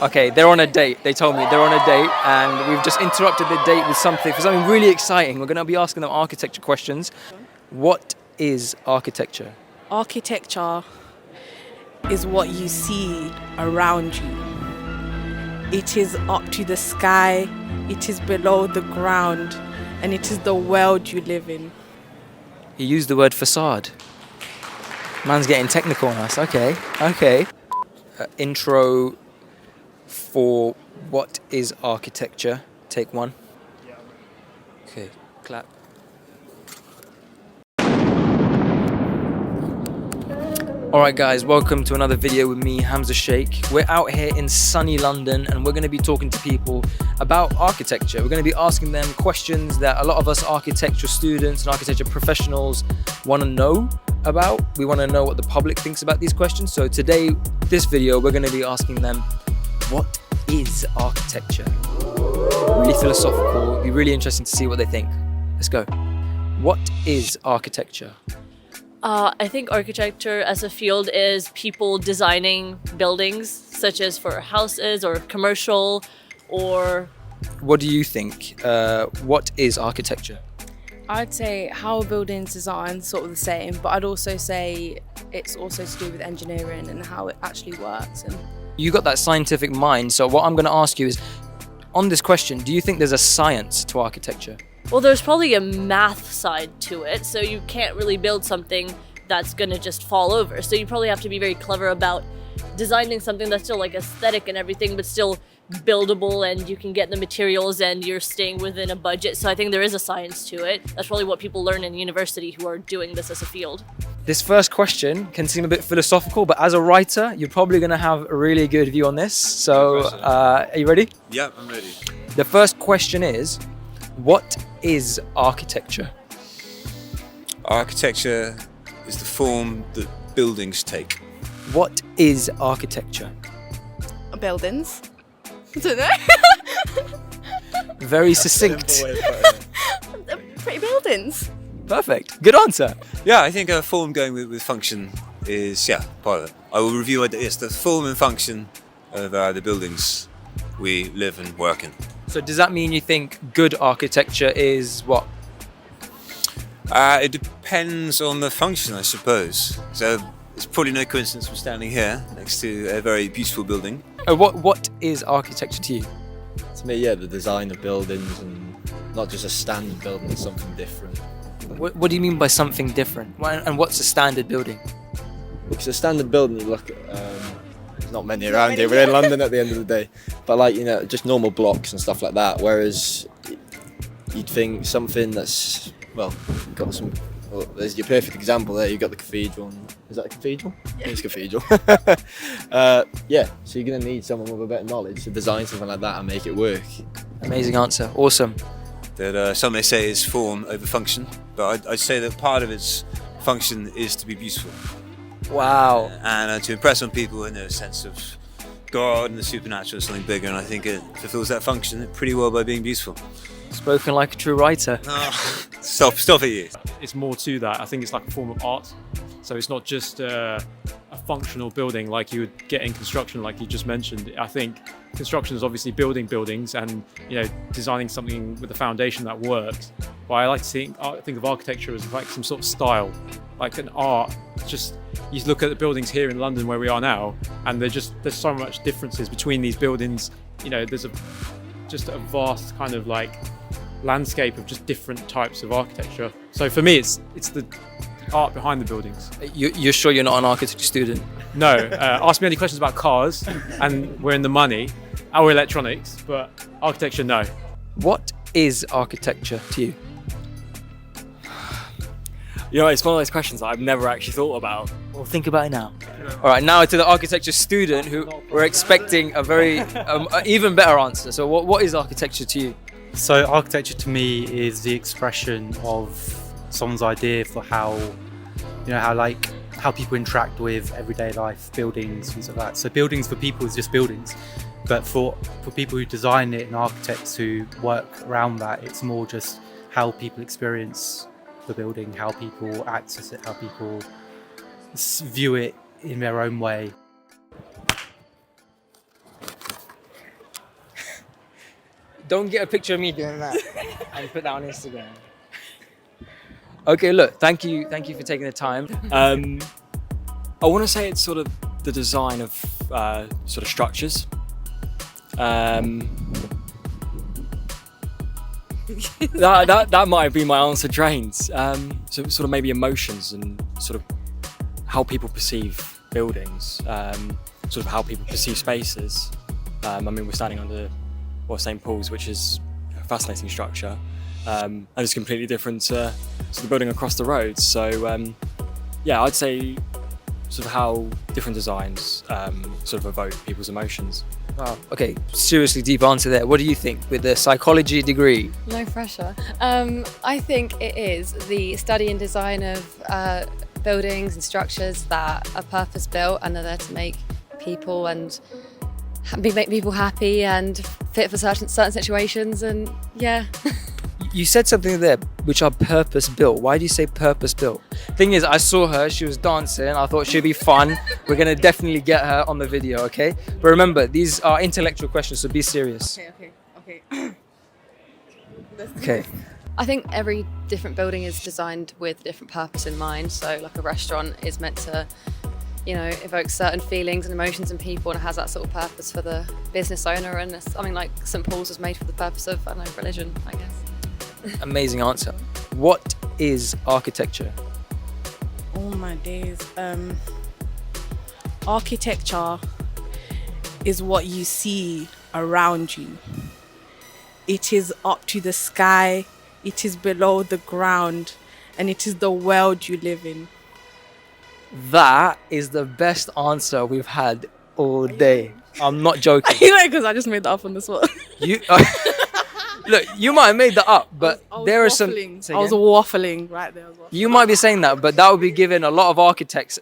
Okay, they're on a date. They told me they're on a date, and we've just interrupted the date with something really exciting. We're going to be asking them architecture questions. What is architecture? Architecture is what you see around you. It is up to the sky, it is below the ground, and it is the world you live in. He used the word facade. Man's getting technical on us. Okay. Intro for what is architecture. Take one. Okay, clap. Alright guys, welcome to another video with me, Hamza Shaikh. We're out here in sunny London and we're going to be talking to people about architecture. We're going to be asking them questions that a lot of us architecture students and architecture professionals want to know about. We want to know what the public thinks about these questions. So today, this video, we're going to be asking them, what is architecture? Really philosophical. It'll be really interesting to see what they think. Let's go. What is architecture? I think architecture as a field is people designing buildings, such as for houses or commercial or... What do you think? What is architecture? I'd say how a building's designed, sort of the same, but I'd also say it's also to do with engineering and how it actually works. And You got that scientific mind, so what I'm going to ask you is, on this question, do you think there's a science to architecture? Well, there's probably a math side to it, so you can't really build something that's gonna just fall over. So you probably have to be very clever about designing something that's still like aesthetic and everything, but still buildable, and you can get the materials and you're staying within a budget. So I think there is a science to it. That's probably what people learn in university who are doing this as a field. This first question can seem a bit philosophical, but as a writer, you're probably going to have a really good view on this. So, are you ready? Yeah, I'm ready. The first question is, what is architecture? Architecture is the form that buildings take. What is architecture? buildings. I don't know. Very succinct. Pretty buildings. Perfect. Good answer. Yeah, I think a form going with function is, part of it. I will review the form and function of the buildings we live and work in. So does that mean you think good architecture is what? It depends on the function, I suppose. So it's probably no coincidence we're standing here next to a very beautiful building. What is architecture to you? To me, the design of buildings, and not just a standard building, it's something different. What do you mean by something different? And what's a standard building? Because a standard building, you look at, there's not many around here, we're in London at the end of the day, but just normal blocks and stuff like that, whereas you'd think something that's, got some, there's your perfect example there, you've got the cathedral. Is that a cathedral? Yeah. It's a cathedral. So you're going to need someone with a better knowledge to design something like that and make it work. Amazing answer. Awesome. That some may say is form over function, but I'd say that part of its function is to be beautiful. Wow. And to impress on people in a sense of God and the supernatural, something bigger, and I think it fulfills that function pretty well by being beautiful. Spoken like a true writer. Oh, stop it, you. It's more to that. I think it's like a form of art. So it's not just a functional building like you would get in construction, like you just mentioned. I think construction is obviously building buildings and designing something with a foundation that works. But I like to think of architecture as like some sort of style, like an art. Just you look at the buildings here in London where we are now, and there's so much differences between these buildings. There's just a vast kind of like landscape of just different types of architecture. So for me, it's the art behind the buildings. You're sure you're not an architecture student? No, ask me any questions about cars and we're in the money, or electronics, but architecture, no. What is architecture to you? It's one of those questions that I've never actually thought about. Well, think about it now. All right, now to the architecture student who we're expecting a very even better answer. So what is architecture to you? So architecture to me is the expression of someone's idea for how people interact with everyday life, buildings, things like that. So buildings for people is just buildings, but for people who design it and architects who work around that, it's more just how people experience the building, how people access it, how people view it in their own way. don't get a picture of me doing that and put that on Instagram. Okay, look, thank you for taking the time. I want to say it's sort of the design of sort of structures. That might be my answer. Trains. So sort of maybe emotions and sort of how people perceive buildings, sort of how people perceive spaces. I mean, we're standing under St. Paul's, which is a fascinating structure, and it's completely different to the building across the road. So yeah, I'd say sort of how different designs sort of evoke people's emotions. Wow. Okay, seriously deep answer there. What do you think with the psychology degree? No pressure. I think it is the study and design of buildings and structures that are purpose built and are there to make people and make people happy and fit for certain situations, and yeah. You said something there which are purpose built. Why do you say purpose built? Thing is, I saw her, she was dancing, I thought she'd be fun. We're gonna definitely get her on the video, okay? But remember, these are intellectual questions, so be serious. Okay. Okay. I think every different building is designed with a different purpose in mind. So like a restaurant is meant to, you know, evoke certain feelings and emotions in people, and it has that sort of purpose for the business owner. And something like St. Paul's was made for the purpose of, I don't know, religion, I guess. Amazing answer. What is architecture? Oh my days. Architecture is what you see around you. It is up to the sky, it is below the ground, and it is the world you live in. That is the best answer we've had all day. I'm not joking. You know, because I just made that up on the spot. You look, you might have made that up, but I was there are some. waffling. Say I was again? waffling right there as well. You might be saying that, but that would be giving a lot of architects,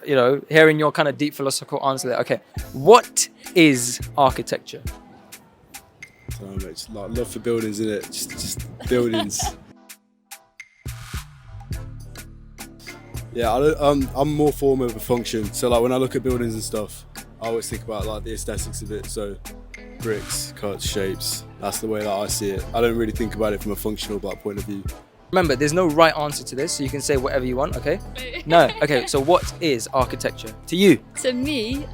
you know, hearing your kind of deep philosophical answer there. Okay, what is architecture? It's like love for buildings, isn't it? Just buildings. Yeah, I'm more form over function. So like when I look at buildings and stuff, I always think about like the aesthetics of it. So bricks, cuts, shapes. That's the way that I see it. I don't really think about it from a functional point of view. Remember, there's no right answer to this, so you can say whatever you want, okay? No, okay, so what is architecture to you? To me,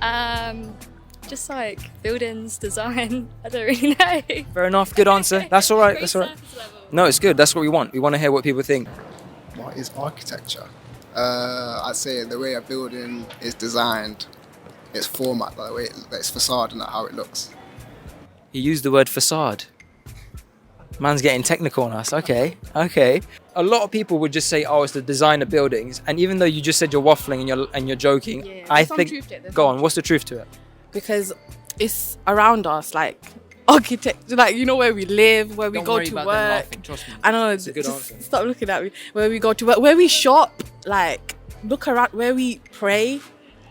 just like buildings, design, I don't really know. Fair enough, good answer. That's all right, that's all right. No, it's good, that's what we want. We want to hear what people think. What is architecture? I'd say the way a building is designed, its format, the way its facade and how it looks. He used the word facade. Man's getting technical on us. Okay. A lot of people would just say, "Oh, it's the design of buildings." And even though you just said you're waffling and you're joking, Yeah, I there's some think. truth to it, there's Go some on. What's the truth to it? Because it's around us, like architecture, like you know where we live, where we go to work. Trust me. I know. It's a good just answer. stop looking at me. Where we go to work, where we shop, like look around, where we pray.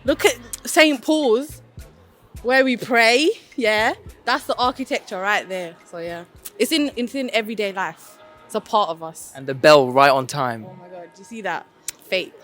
Look at St. Paul's, where we pray. Yeah, that's the architecture right there. So yeah, it's in everyday life. It's a part of us. And the bell right on time. Oh my God, do you see that? Fate.